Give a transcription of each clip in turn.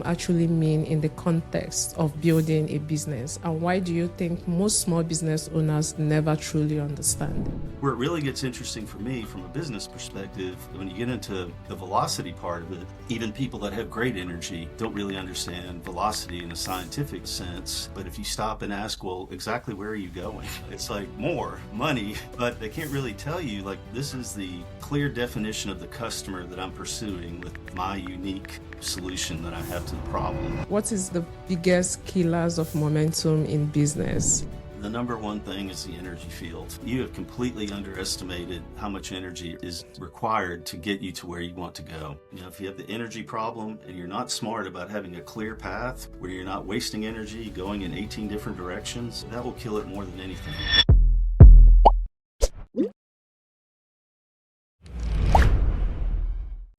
actually mean in the context of building a business? And why do you think most small business owners never truly understand it? Where it really gets interesting for me from a business perspective, when you get into the velocity part of it, even people that have great energy don't really understand velocity in a scientific sense. But if you stop and ask, well, exactly where are you going? It's like more money, but they can't really tell you, like, this is the clear definition of the customer that I'm pursuing with my unique solution that I have to the problem. What is the biggest killers of momentum in business? The number one thing is the energy field. You have completely underestimated how much energy is required to get you to where you want to go. You know, if you have the energy problem and you're not smart about having a clear path where you're not wasting energy going in 18 different directions, that will kill it more than anything.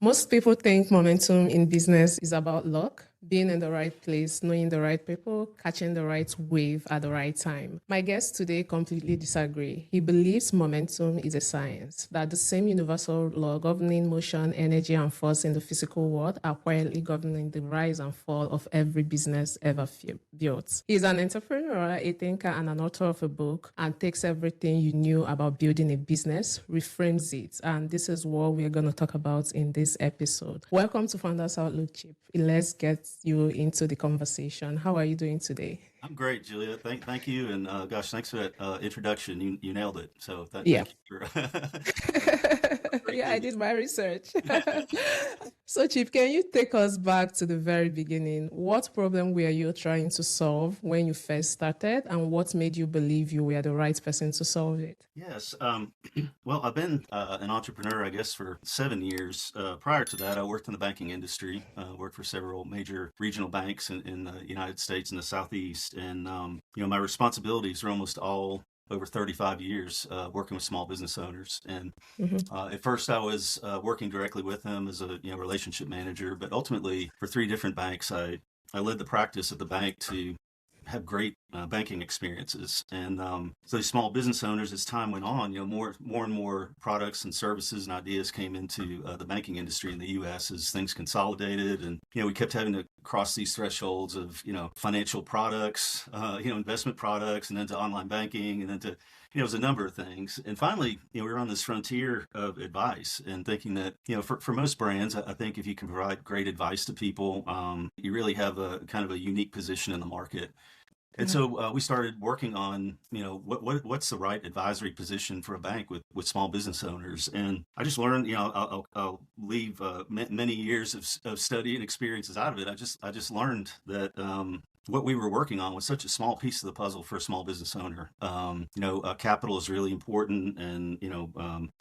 Most people think momentum in business is about luck, being in the right place, knowing the right people, catching the right wave at the right time. My guest today completely disagree. He believes momentum is a science, that the same universal law governing motion, energy, and force in the physical world are quietly governing the rise and fall of every business ever built. He's an entrepreneur, a thinker, and an author of a book, and takes everything you knew about building a business, reframes it, and this is what we're going to talk about in this episode. Welcome to Founders Outlook, Chip. Let's get you into the conversation. How are you doing today? I'm great, Julia. Thank you, and gosh, thanks for that introduction. You nailed it. So Yeah. thank you for. Yeah, I did my research. So, Chip, can you take us back to the very beginning? What problem were you trying to solve when you first started, and what made you believe you were the right person to solve it? Yes. Well, I've been an entrepreneur, I guess, for 7 years. Prior to that, I worked in the banking industry, worked for several major regional banks in the United States and the Southeast. And, my responsibilities are almost all over 35 years working with small business owners. And at first I was working directly with them as a relationship manager, but ultimately for 3 different banks, I led the practice of the bank to have great banking experiences. And so these small business owners, as time went on, more and more products and services and ideas came into the banking industry in the U.S. as things consolidated. And, we kept having to cross these thresholds of, financial products, investment products, and then to online banking, and then to, it was a number of things. And finally, we were on this frontier of advice and thinking that, for most brands, I think if you can provide great advice to people, you really have a kind of a unique position in the market. And so we started working on, what's the right advisory position for a bank with small business owners. And I just learned, I'll leave many years of study and experiences out of it. I just learned that what we were working on was such a small piece of the puzzle for a small business owner. Capital is really important, and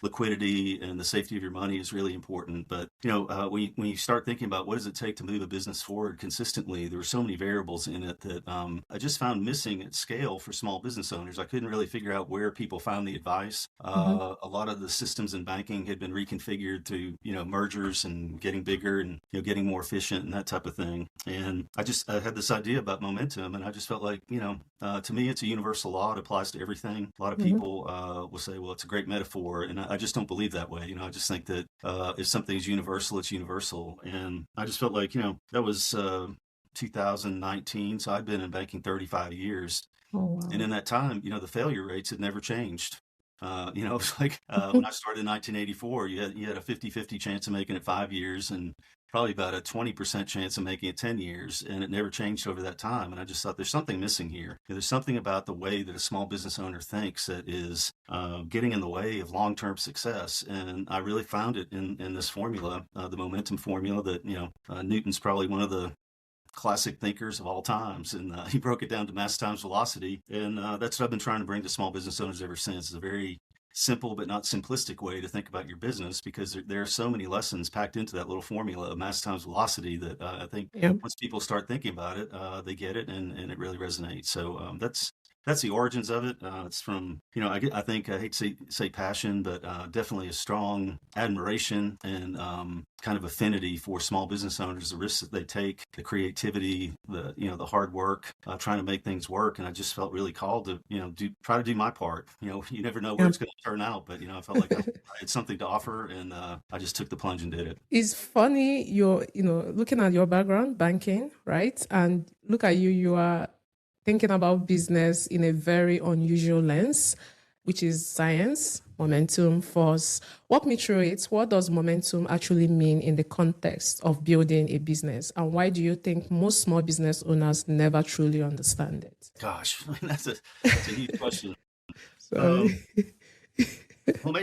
liquidity and the safety of your money is really important. But when you start thinking about what does it take to move a business forward consistently, there were so many variables in it that I just found missing at scale for small business owners. I couldn't really figure out where people found the advice. A lot of the systems in banking had been reconfigured through mergers and getting bigger and getting more efficient and that type of thing. And I had this idea about momentum, and I just felt like to me it's a universal law. It applies to everything. A lot of people will say, well, it's a great metaphor, and I just don't believe that way. I just think that if something's universal, it's universal. And I just felt like that was 2019, so I'd been in banking 35 years. Oh, wow. And in that time, the failure rates had never changed. It was like when I started in 1984, you had a 50-50 chance of making it 5 years, and probably about a 20% chance of making it 10 years. And it never changed over that time. And I just thought there's something missing here. There's something about the way that a small business owner thinks that is getting in the way of long-term success. And I really found it in this formula, the momentum formula that, Newton's probably one of the classic thinkers of all times, and he broke it down to mass times velocity, and that's what I've been trying to bring to small business owners ever since. It's a very simple but not simplistic way to think about your business, because there are so many lessons packed into that little formula of mass times velocity that I think once people start thinking about it, they get it, and it really resonates. So that's that's the origins of it. It's from, I think I hate to say passion, but definitely a strong admiration and kind of affinity for small business owners, the risks that they take, the creativity, the hard work, trying to make things work. And I just felt really called to, try to do my part. You never know where Yeah. it's going to turn out, but, I felt like I had something to offer, and I just took the plunge and did it. It's funny, looking at your background, banking, right? And look at you, you are thinking about business in a very unusual lens, which is science, momentum, force. Walk me through it. What does momentum actually mean in the context of building a business? And why do you think most small business owners never truly understand it? Gosh, that's a huge question. Um, Sorry. well,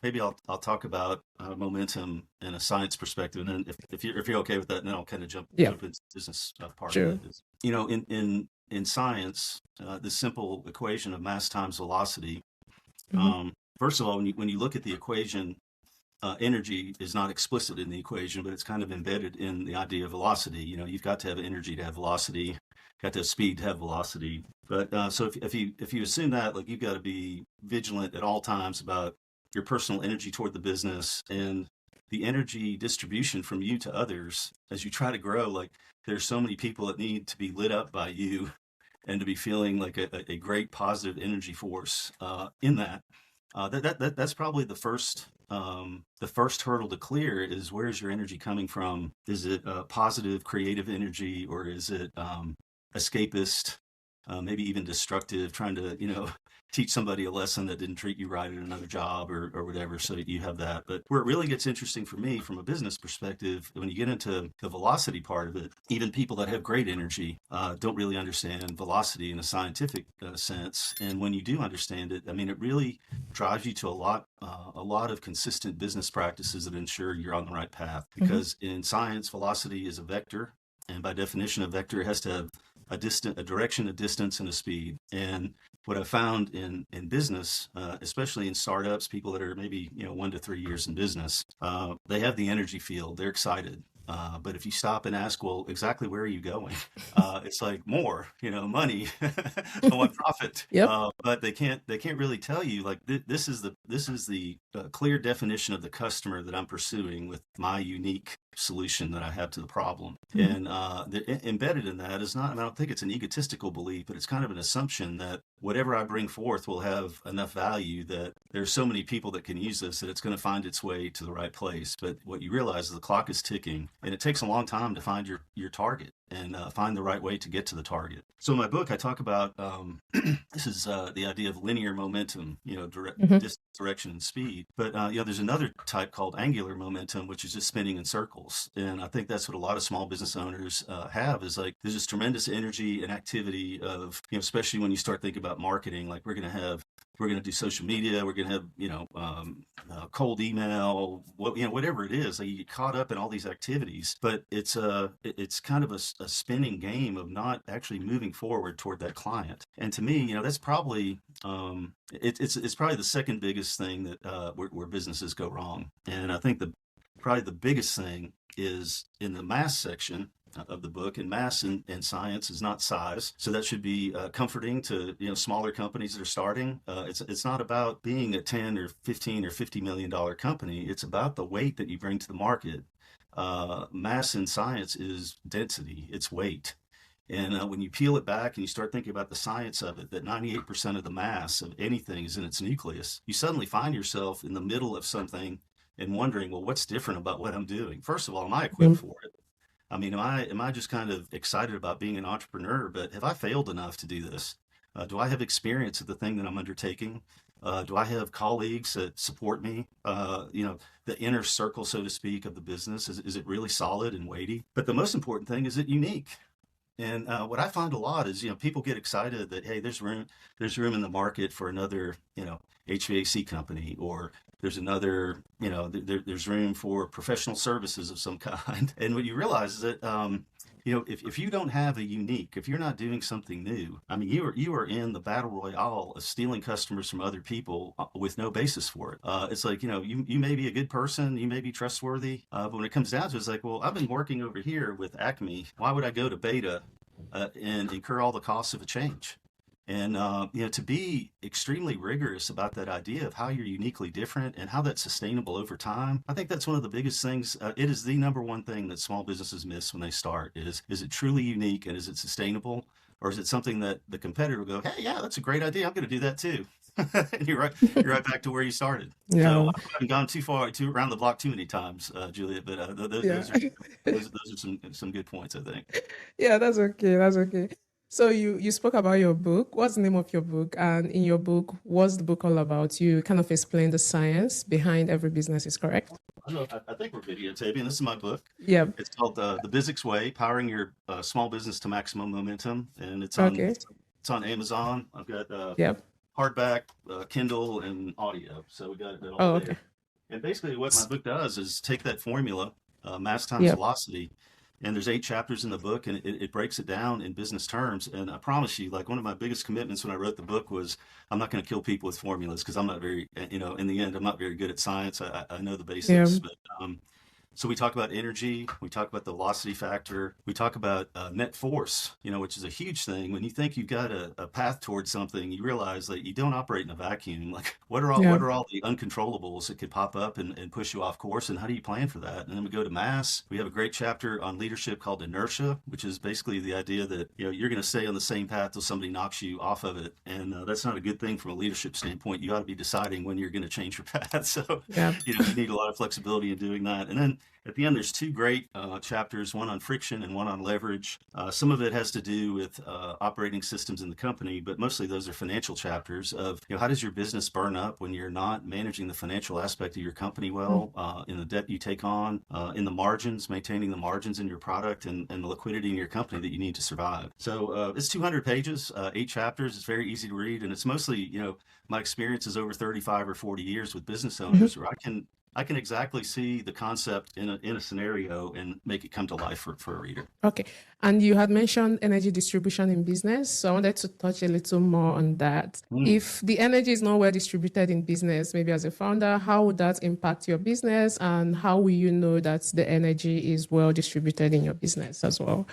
maybe I'll talk about momentum in a science perspective, and then if you're okay with that, then I'll kind of jump Yeah, jump into the business part of sure. it. In science, the simple equation of mass times velocity. Hmm. First of all, when you look at the equation, energy is not explicit in the equation, but it's kind of embedded in the idea of velocity. You've got to have energy to have velocity, got to have speed to have velocity. But so if you assume that, like, you've got to be vigilant at all times about your personal energy toward the business and the energy distribution from you to others as you try to grow. Like, there's so many people that need to be lit up by you and to be feeling like a great positive energy force in that. That's probably the first hurdle to clear is, where's your energy coming from? Is it positive, creative energy, or is it escapist, maybe even destructive, trying to teach somebody a lesson that didn't treat you right at another job or whatever, so that you have that. But where it really gets interesting for me from a business perspective, when you get into the velocity part of it, even people that have great energy don't really understand velocity in a scientific sense. And when you do understand it, I mean, it really drives you to a lot of consistent business practices that ensure you're on the right path. Hmm. Because in science, velocity is a vector, and by definition, a vector has to have a direction, a distance, and a speed. And what I found in business, especially in startups, people that are maybe 1 to 3 years in business, they have the energy field. They're excited. But if you stop and ask, well, exactly where are you going? It's like, more, money. I want profit. Yep. But they can't really tell you, like, this is the clear definition of the customer that I'm pursuing with my unique solution that I have to the problem. Mhm. And embedded in that is not, I mean, I don't think it's an egotistical belief, but it's kind of an assumption that whatever I bring forth will have enough value that there's so many people that can use this that it's going to find its way to the right place. But what you realize is the clock is ticking, and it takes a long time to find your target and find the right way to get to the target. So in my book, I talk about this is the idea of linear momentum, Mhm. distance, direction, and speed. But there's another type called angular momentum, which is just spinning in circles. And I think that's what a lot of small business owners have, is like, there's this tremendous energy and activity of, especially when you start thinking about marketing, like, we're going to do social media, we're going to have, cold email, whatever it is. Like, you get caught up in all these activities, but it's kind of a spinning game of not actually moving forward toward that client. And to me, that's probably it's probably the second biggest thing that where businesses go wrong. And I think probably the biggest thing is in the mass section of the book. And mass in science is not size, so that should be comforting to smaller companies that are starting. It's not about being a 10 or 15 or $50 million company. It's about the weight that you bring to the market. Mass in science is density, it's weight. And when you peel it back and you start thinking about the science of it, that 98% of the mass of anything is in its nucleus, you suddenly find yourself in the middle of something and wondering, well, what's different about what I'm doing? First of all, am I equipped Mhm. for it? I mean, am I just kind of excited about being an entrepreneur? But have I failed enough to do this? Do I have experience of the thing that I'm undertaking? Do I have colleagues that support me? The inner circle, so to speak, of the business, is it really solid and weighty? But the most important thing, is it unique? And what I find a lot is, people get excited that, hey, there's room in the market for another, HVAC company, or there's another, there's room for professional services of some kind. And what you realize is that, if you don't have a unique, if you're not doing something new, I mean, you are in the battle royale of stealing customers from other people with no basis for it. It's like, you may be a good person, you may be trustworthy, but when it comes down to it, it's like, well, I've been working over here with Acme. Why would I go to Beta and incur all the costs of a change. And to be extremely rigorous about that idea of how you're uniquely different and how that's sustainable over time, I think that's one of the biggest things. It is the number one thing that small businesses miss when they start is it truly unique and is it sustainable? Or is it something that the competitor will go, hey, yeah, that's a great idea. I'm going to do that too. And you're right back to where you started. So Yeah. I haven't gone too around the block too many times, Juliet, but Yeah. those are some good points, I think. Yeah, that's okay. That's okay. So you spoke about your book. What's the name of your book? And in your book, what's the book all about? You kind of explain the science behind every business, is correct? I think we're videotaping. This is my book. Yep. It's called The Bizzics Way: Powering Your Small Business to Maximum Momentum, and Okay. it's on Amazon. I've got Yep. hardback, Kindle, and audio, so we got it all Oh, there. okay. And basically, what my book does is take that formula, mass times Yep. velocity, and there's 8 chapters in the book, and it breaks it down in business terms. And I promise you, like one of my biggest commitments when I wrote the book was I'm not going to kill people with formulas because I'm not very, in the end, I'm not very good at science. I know the Yeah. basics, but so we talk about energy, we talk about the velocity factor, we talk about net force, which is a huge thing. When you think you've got a path towards something, you realize that you don't operate in a vacuum. Like Yeah. what are all the uncontrollables that could pop up and push you off course, and how do you plan for that? And then we go to mass. We have a great chapter on leadership called inertia, which is basically the idea that you're going to stay on the same path till somebody knocks you off of it, and that's not a good thing from a leadership standpoint. You ought to be deciding when you're going to change your path. So Yeah. you need a lot of flexibility in doing that. And then at the end, there's 2 great chapters, one on friction and one on leverage. Some of it has to do with operating systems in the company, but mostly those are financial chapters of, how does your business burn up when you're not managing the financial aspect of your company Mm. well, in the debt you take on, in the margins, maintaining the margins in your product and the liquidity in your company that you need to survive. So it's 200 pages, 8 chapters. It's very easy to read. And it's mostly, my experience is over 35 or 40 years with business Mhm. owners where I can exactly see the concept in a scenario and make it come to life for a reader. Okay. And you had mentioned energy distribution in business. So I wanted to touch a little more on that. Mm. If the energy is not well distributed in business, maybe as a founder, how would that impact your business? And how will you know that the energy is well distributed in your business as well?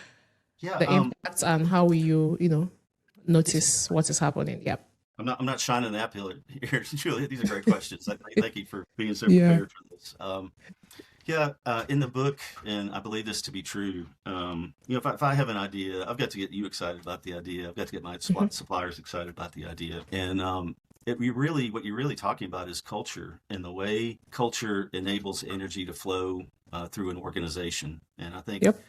Yeah, The impacts and how will you, it's notice what is happening? Yep. I'm not shining the apple here, Julia. These are great questions. Thank you for being so Yeah. prepared for this. Yeah, in the book, and I believe this to be true. If I have an idea, I've got to get you excited about the idea. I've got to get my Mhm. suppliers excited about the idea. And what you're really talking about is culture and the way culture enables energy to flow through an organization. And I think Yep.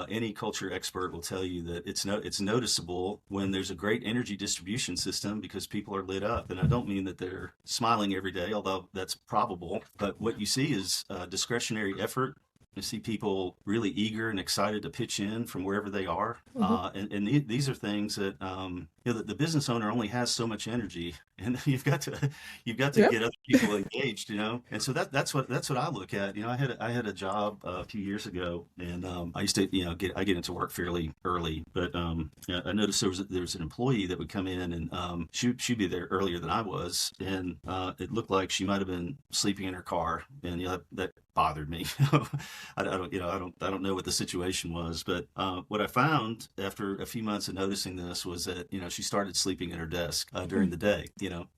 any culture expert will tell you that it's noticeable when there's a great energy distribution system because people are lit up. And I don't mean that they're smiling every day, although that's probable. But what you see is discretionary effort. You see people really eager and excited to pitch in from wherever they are. Mhm. These are things that the business owner only has so much energy, and you've got to Yep. get other people engaged, And so that's what I look at. I had a job a few years ago, and I used to I get into work fairly early, but I noticed there was an employee that would come in, and she'd be there earlier than I was, and it looked like she might have been sleeping in her car, and that bothered me. I don't know what the situation was, but what I found after a few months of noticing this was that she started sleeping at her desk during the day.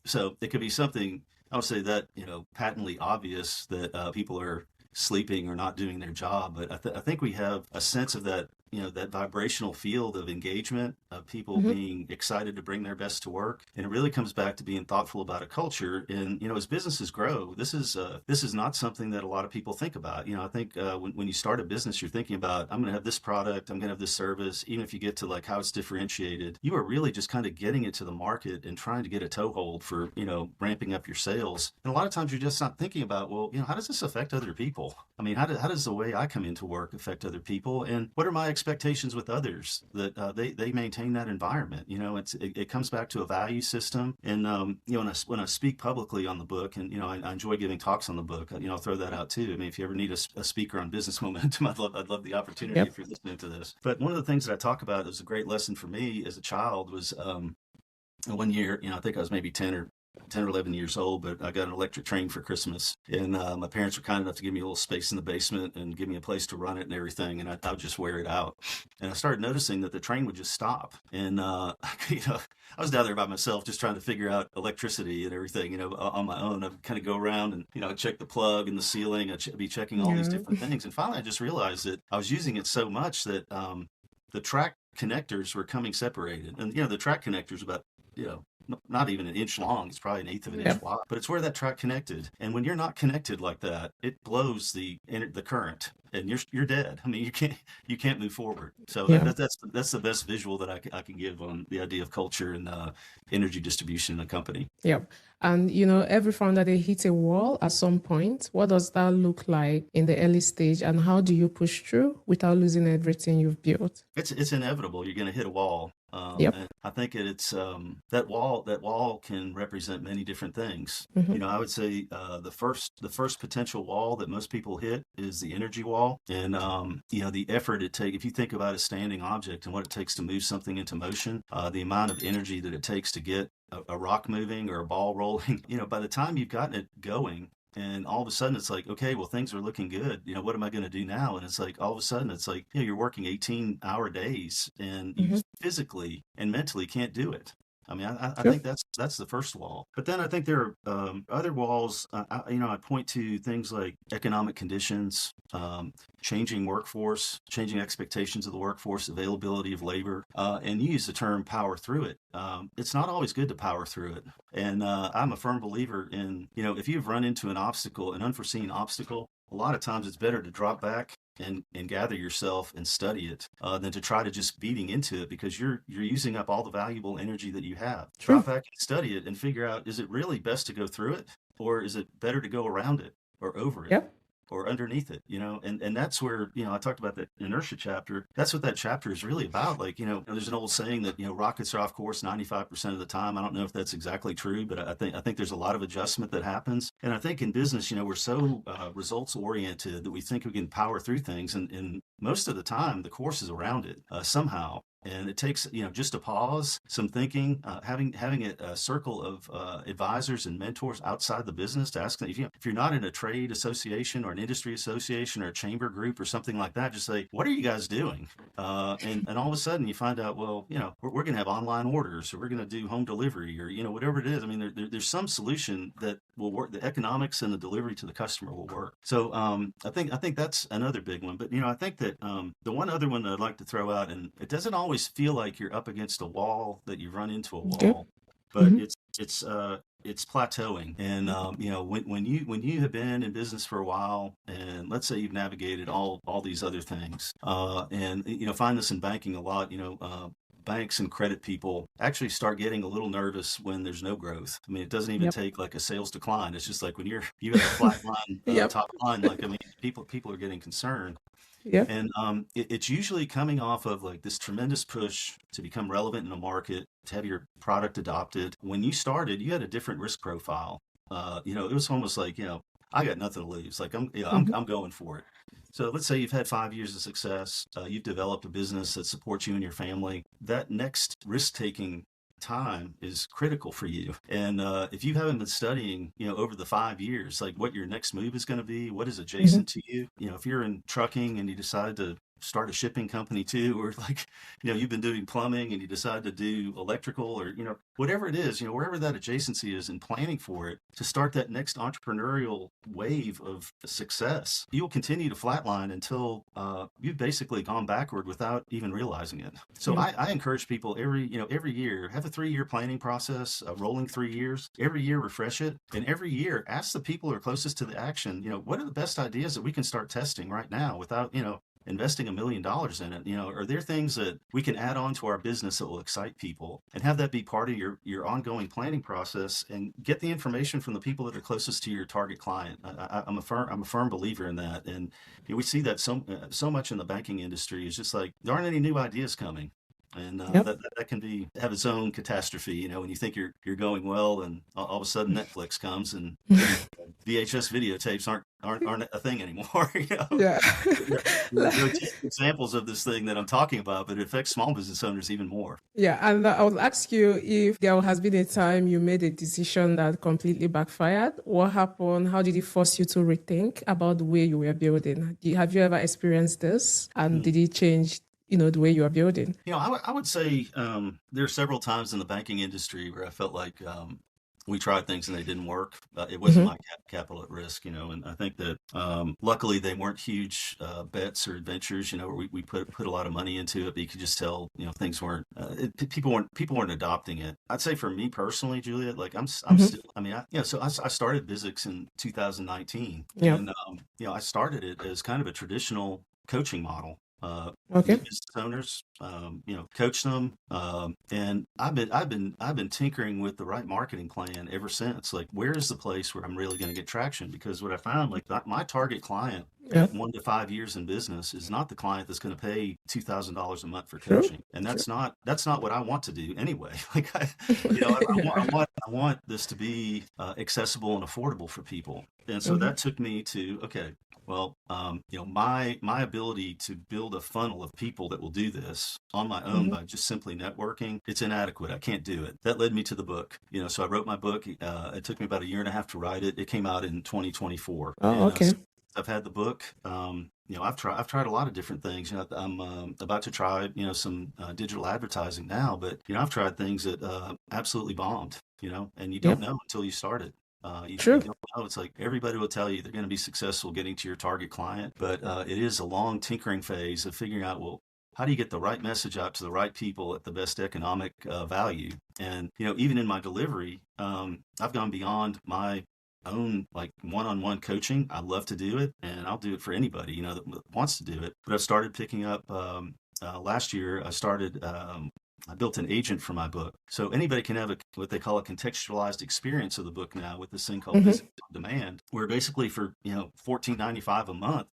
So it could be something I would say that patently obvious that people are sleeping or not doing their job, but I think we have a sense of that. That vibrational field of engagement of people Mhm. being excited to bring their best to work, and it really comes back to being thoughtful about a culture. And as businesses grow, this is not something that a lot of people think about. I think when you start a business, you're thinking about, I'm going to have this product, I'm going to have this service. Even if you get to like how it's differentiated, you are really just kind of getting it to the market and trying to get a toehold for ramping up your sales. And a lot of times you're just not thinking about, well, how does this affect other people? I mean, how does the way I come into work affect other people, and what are my expectations with others that they maintain that environment? It comes back to a value system. And when I speak publicly on the book, and I enjoy giving talks on the book, I'll throw that out too. I mean, if you ever need a speaker on business momentum, I'd love the opportunity Yep. if you're listening to this. But one of the things that I talk about is a great lesson for me as a child was one year, I think I was maybe 10 or 10 or 11 years old, but I got an electric train for Christmas. And my parents were kind enough to give me a little space in the basement and give me a place to run it and everything. And I would just wear it out. And I started noticing that the train would just stop. And, I was down there by myself just trying to figure out electricity and everything, on my own. I'd kind of go around and, I'd check the plug in the ceiling. I'd be checking all these Yeah. different things. And finally, I just realized that I was using it so much that the track connectors were coming separated. And, the track connectors about, not even an inch long. It's probably an eighth of an inch Yep. wide, but it's where that track connected. And when you're not connected like that, it blows the current, and you're dead. I mean, you can't move forward. So Yeah. that's the best visual that I can give on the idea of culture and energy distribution in a company. Yep. And every founder they hit a wall at some point. What does that look like in the early stage, and how do you push through without losing everything you've built? It's inevitable. You're going to hit a wall. Yep. And I think it's that wall can represent many different things. Hmm. I would say the first potential wall that most people hit is the energy wall, and the effort it takes. If you think about a standing object and what it takes to move something into motion, the amount of energy that it takes to get a rock moving or a ball rolling, by the time you've gotten it going, and all of a sudden it's like, okay, well, things are looking good. What am I going to do now? And it's like, all of a sudden it's like, you're working 18-hour days and you Hmm. physically and mentally can't do it. I mean, I True. think that's the first wall. But then I think there are other walls. I point to things like economic conditions, changing workforce, changing expectations of the workforce, availability of labor, and you use the term power through it. It's not always good to power through it. And I'm a firm believer in, if you've run into an unforeseen obstacle, a lot of times it's better to drop back and gather yourself and study it than to try to just beating into it, because you're using up all the valuable energy that you have. True. Drop back and study it and figure out, is it really best to go through it, or is it better to go around it or over it Yep. or underneath it, and that's where, I talked about that inertia chapter. That's what that chapter is really about. Like, there's an old saying that, rockets are off course 95% of the time. I don't know if that's exactly true, but I think there's a lot of adjustment that happens. And I think in business, we're so results oriented that we think we can power through things. And most of the time the course is around it somehow. And it takes, just a pause, some thinking, having a circle of advisors and mentors outside the business to ask them. If you're not in a trade association or an industry association or a chamber group or something like that, just say, what are you guys doing? And all of a sudden you find out, well, we're going to have online orders, or we're going to do home delivery, or, whatever it is. I mean, there's some solution that will work. The economics and the delivery to the customer will work. So I think that's another big one. But, I think that the one other one that I'd like to throw out, and it doesn't always feel like you're up against a wall, that you run into a Okay. wall, but Hmm. it's plateauing. And when you have been in business for a while, and let's say you've navigated all these other things, and find this in banking a lot, banks and credit people actually start getting a little nervous when there's no growth. I mean, it doesn't even Yep. take like a sales decline. It's just like when you have a flat line, Yep. top line, like, I mean, people are getting concerned. Yep. And it's usually coming off of like this tremendous push to become relevant in the market, to have your product adopted. When you started, you had a different risk profile. It was almost like, I got nothing to lose. Like, Hmm. I'm going for it. So let's say you've had 5 years of success. You've developed a business that supports you and your family. That next risk-taking time is critical for you. And if you haven't been studying, over the 5 years, like what your next move is going to be, what is Hmm. adjacent to you, if you're in trucking and you decide to start a shipping company too, or like, you've been doing plumbing and you decide to do electrical, or, whatever it is, wherever that adjacency is, and planning for it to start that next entrepreneurial wave of success, you'll continue to flatline until you've basically gone backward without even realizing it. So Yep. I encourage people every year, have a 3-year planning process, rolling 3 years. Every year, refresh it, and every year, ask the people who are closest to the action. What are the best ideas that we can start testing right now without investing $1 million in it? Are there things that we can add on to our business that will excite people, and have that be part of your ongoing planning process, and get the information from the people that are closest to your target client. I'm a firm believer in that. And we see that so much in the banking industry. Is just like, there aren't any new ideas coming. And Yep. that can be have its own catastrophe, when you think you're going well, and all of a sudden Netflix comes, and VHS videotapes aren't a thing anymore. Yeah. There are examples of this thing that I'm talking about, but it affects small business owners even more. Yeah, and I would ask you if there has been a time you made a decision that completely backfired. What happened? How did it force you to rethink about the way you were building? Have you ever experienced this? And Hmm. did it change, the way you are building? I would say there are several times in the banking industry where I felt like we tried things and they didn't work. It wasn't Hmm. my capital at risk, and I think that luckily they weren't huge bets or adventures, where we put a lot of money into it, but you could just tell, things weren't, people weren't adopting it. I'd say for me personally, Juliet, like I'm Hmm. still, I started Bizzics in 2019, Yeah. and I started it as kind of a traditional coaching model. Okay. Get business owners, coach them, and I've been tinkering with the right marketing plan ever since. Like, where is the place where I'm really going to get traction? Because what I found, like, my target client Yeah. at 1 to 5 years in business is not the client that's going to pay $2,000 a month for True. coaching, and True. that's not what I want to do anyway. Like, Yeah. I want this to be accessible and affordable for people, and so Hmm. that took me to, okay, well, my ability to build a funnel of people that will do this on my own Hmm. by just simply networking, it's inadequate. I can't do it. That led me to the book. So I wrote my book. It took me about a year and a half to write it. It came out in 2024, Oh, and okay. I've had the book. I've tried a lot of different things. I'm about to try some digital advertising now, but I've tried things that absolutely bombed. And you don't Yep. know until you start it. You True. don't know. It's like everybody will tell you they're going to be successful getting to your target client, but it is a long tinkering phase of figuring out, well, how do you get the right message out to the right people at the best economic value? And even in my delivery, I've gone beyond my own like one-on-one coaching. I love to do it, and I'll do it for anybody that wants to do it. But I've started picking up. Last year, I built an agent for my book. So anybody can have what they call a contextualized experience of the book now with this thing called Hmm. Visit on Demand, where basically for $14.95 a month,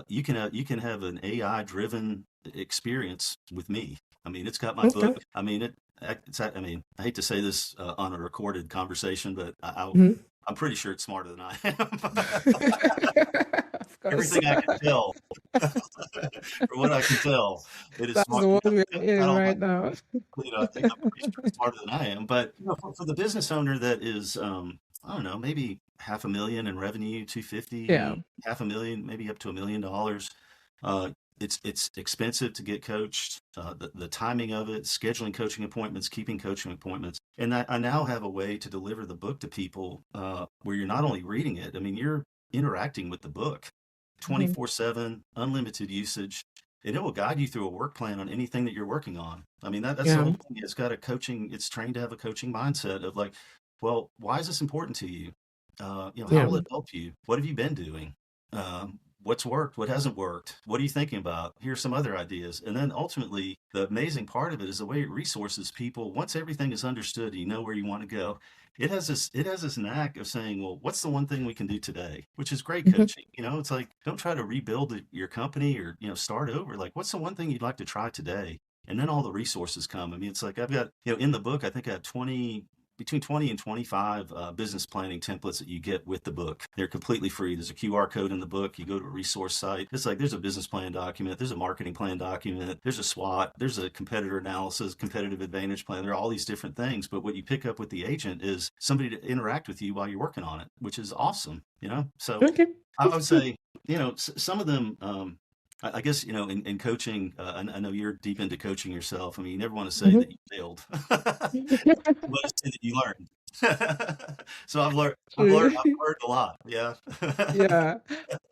you can have an AI driven experience with me. I mean, it's got my Okay. book. I mean, I mean, I hate to say this on a recorded conversation, but Hmm. I'm pretty sure it's smarter than I am. Of course. Everything I can tell, from what I can tell, it is That's smart. the one we're I in don't right now. I think I'm pretty sure it's smarter than I am. But for the business owner that is, I don't know, maybe half a million in revenue, Yeah. 250, half a million, maybe up to $1 million. Uh, it's expensive to get coached. The timing of it, scheduling coaching appointments, keeping coaching appointments, and I now have a way to deliver the book to people where you're not only reading it. I mean, you're interacting with the book, Mhm. 24/7, unlimited usage, and it will guide you through a work plan on anything that you're working on. I mean, that's the Yeah. whole thing. It's got a coaching, it's trained to have a coaching mindset of like, well, why is this important to you? How Yeah. will it help you? What have you been doing? What's worked? What hasn't worked? What are you thinking about? Here's some other ideas. And then ultimately, the amazing part of it is the way it resources people. Once everything is understood, you know where you want to go. It has this knack of saying, well, what's the one thing we can do today? Which is great Mhm. coaching. It's like, don't try to rebuild your company or, start over. Like, what's the one thing you'd like to try today? And then all the resources come. I mean, it's like I've got, in the book, I think I have between 20 and 25 business planning templates that you get with the book. They're completely free. There's a QR code in the book. You go to a resource site. It's like there's a business plan document, there's a marketing plan document, there's a SWOT, there's a competitor analysis, competitive advantage plan. There are all these different things. But what you pick up with the agent is somebody to interact with you while you're working on it, which is awesome. So Okay. I would say, some of them, I guess, in coaching, I know you're deep into coaching yourself. I mean, you never want to say Mhm. that you failed. But it's that you learned. So I've learned, True. I've learned a lot. Yeah. Yeah.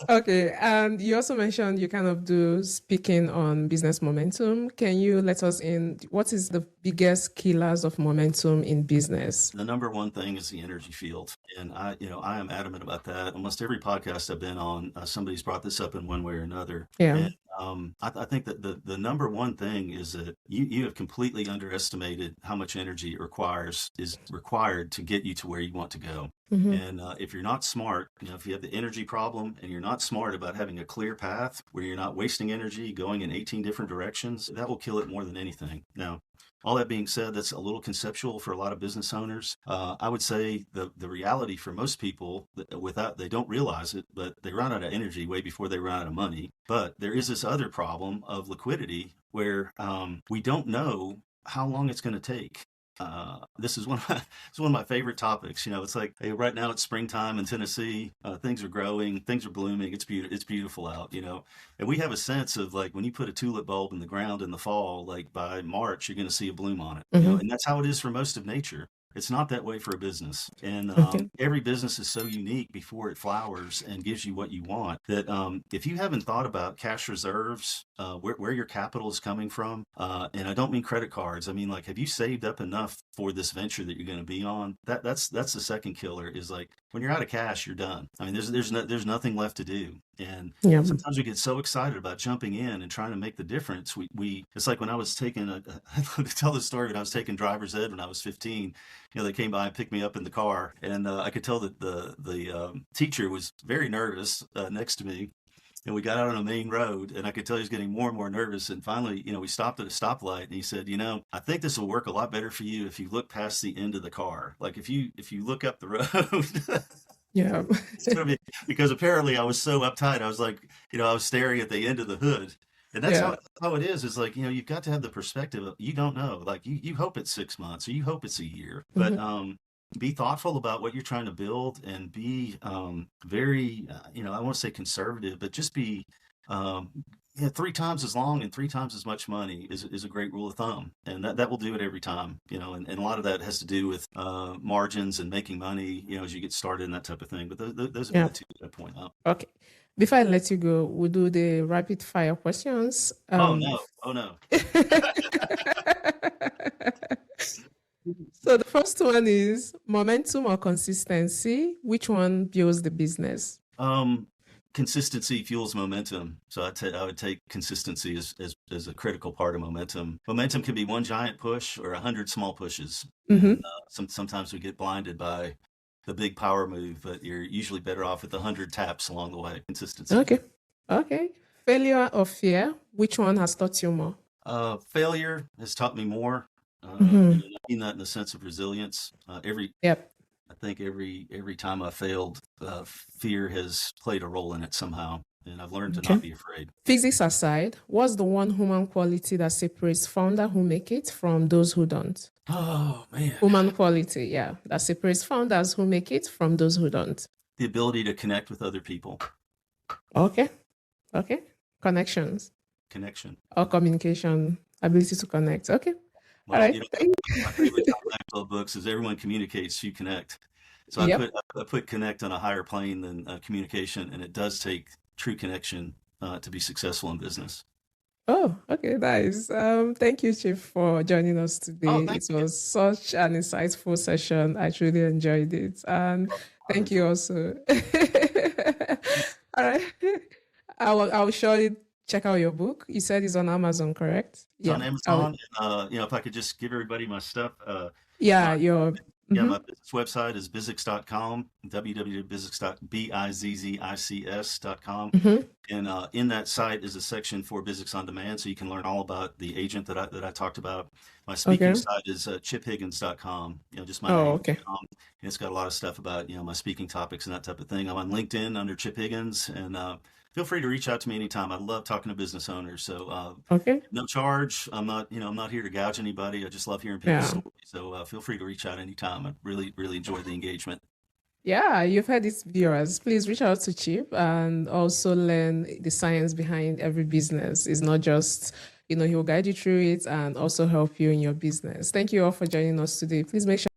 Okay. And you also mentioned you kind of do speaking on business momentum. Can you let us in? What is the biggest killers of momentum in business? The number one thing is the energy field, and I am adamant about that. Almost every podcast I've been on, somebody's brought this up in one way or another. Yeah. And I think that the number one thing is that you have completely underestimated how much energy it is required to get you to where you want to go. And if you're not smart, if you have the energy problem and you're not smart about having a clear path where you're not wasting energy going in 18 different directions, that will kill it more than anything. Now, all that being said, that's a little conceptual for a lot of business owners. I would say the reality for most people, without they don't realize it, but they run out of energy way before they run out of money. But there is this other problem of liquidity where we don't know how long it's going to take. This is it's one of my favorite topics. It's like, hey, right now it's springtime in Tennessee. Things are growing, things are blooming. It's beautiful out. And we have a sense of like when you put a tulip bulb in the ground in the fall, like by March you're going to see a bloom on it. And that's how it is for most of nature. It's not that way for a business. And every business is so unique before it flowers and gives you what you want that if you haven't thought about cash reserves, where your capital is coming from, and I don't mean credit cards. I mean, like, have you saved up enough for this venture that you're going to be on? That's the second killer is like when you're out of cash, you're done. I mean, there's nothing left to do. And sometimes we get so excited about jumping in and trying to make the difference. It's like when I was taking to tell the story when I was taking driver's ed when I was 15. They came by and picked me up in the car, and I could tell that the teacher was very nervous next to me. And we got out on a main road, and I could tell he was getting more and more nervous. And finally, we stopped at a stoplight, and he said, I think this will work a lot better for you if you look past the end of the car. Like if you look up the road. Yeah. Because apparently I was so uptight. I was like, I was staring at the end of the hood. And that's how it is. It's like, you've got to have the perspective of, you don't know, like you hope it's 6 months or you hope it's a year, but be thoughtful about what you're trying to build and be very, I won't say conservative, but just be 3 times as long and 3 times as much money is a great rule of thumb. And that will do it every time, and a lot of that has to do with margins and making money, as you get started and that type of thing. But those are the two that I point out. Okay. Before I let you go, we'll do the rapid fire questions. Oh no. So the first one is momentum or consistency. Which one builds the business? Consistency fuels momentum. So I would take consistency as a critical part of momentum. Momentum can be one giant push or 100 small pushes. And, sometimes we get blinded by the big power move, but you're usually better off with 100 taps along the way. Consistency. Okay. Failure or fear? Which one has taught you more? Failure has taught me more. I mean that in the sense of resilience. I think every time I failed, fear has played a role in it somehow, and I've learned to not be afraid. Physics aside, what's the one human quality that separates founder who make it from those who don't? Oh man, human quality, that separates founders who make it from those who don't. The ability to connect with other people. Okay. Connection or communication, ability to connect. Okay. Well, all right. My favorite John Maxwell books is everyone communicates, you connect. So I put connect on a higher plane than communication, and it does take true connection to be successful in business. Oh, okay, nice. Thank you, Chip, for joining us today. It was such an insightful session. I truly enjoyed it. And thank you also. All right. I will surely check out your book. You said it's on Amazon, correct? It's on Amazon. If I could just give everybody my stuff. My business website is bizzics.com, www.bizzics.com. And in that site is a section for Bizzics on Demand, so you can learn all about the agent that I talked about. My speaking site is chiphiggins.com. Just my name. And it's got a lot of stuff about my speaking topics and that type of thing. I'm on LinkedIn under Chip Higgins, and feel free to reach out to me anytime. I love talking to business owners. So no charge. I'm not here to gouge anybody. I just love hearing people's stories. So feel free to reach out anytime. I really, really enjoy the engagement. Yeah, you've heard it, viewers. Please reach out to Chip and also learn the science behind every business. It's not just, he will guide you through it and also help you in your business. Thank you all for joining us today. Please make sure